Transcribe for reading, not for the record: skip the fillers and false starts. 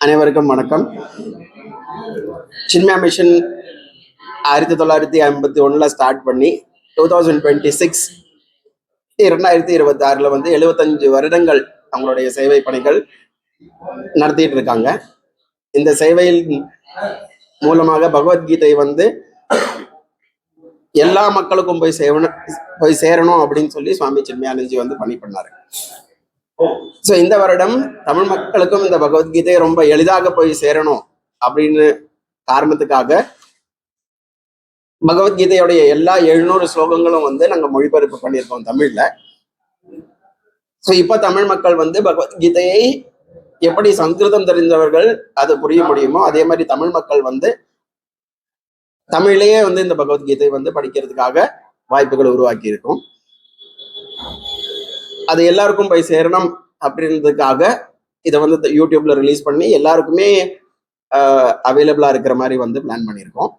அனைவருக்கும் வணக்கம். Chinmaya mission 1951 start பண்ணி 2026 2026 வந்து 75 வருடங்கள் அவங்களுடைய சேவை பணிகள் நடத்திட்டு இருக்காங்க. இந்த சேவையில் மூலமாக பகவத்கீதை வந்து எல்லா மக்களுக்கும் போய் சேரணும் அப்படின்னு சொல்லி சுவாமி சின்மயானந்த்ஜி வந்து பணி பண்ணாரு. ஸோ இந்த வருடம் தமிழ் மக்களுக்கும் இந்த பகவத்கீதை ரொம்ப எளிதாக போய் சேரணும் அப்படின்னு காரணத்துக்காக பகவத்கீதையுடைய எல்லா 700 ஸ்லோகங்களும் வந்து நாங்க மொழிபெயர்ப்பு பண்ணியிருக்கோம் தமிழ்ல. ஸோ இப்ப தமிழ் மக்கள் வந்து பகவத்கீதையை எப்படி சம்ஸ்கிருதம் தெரிந்தவர்கள் அது புரிய முடியுமோ அதே மாதிரி தமிழ் மக்கள் வந்து தமிழ்லயே வந்து இந்த பகவத்கீதை வந்து படிக்கிறதுக்காக வாய்ப்புகள் உருவாக்கி இருக்கும். அது எல்லாருக்கும் போய் சேரணும் அப்படின்றதுக்காக இதை வந்து யூடியூப்ல ரிலீஸ் பண்ணி எல்லாருக்குமே அவைலபிளா இருக்கிற மாதிரி வந்து பிளான் பண்ணியிருக்கோம்.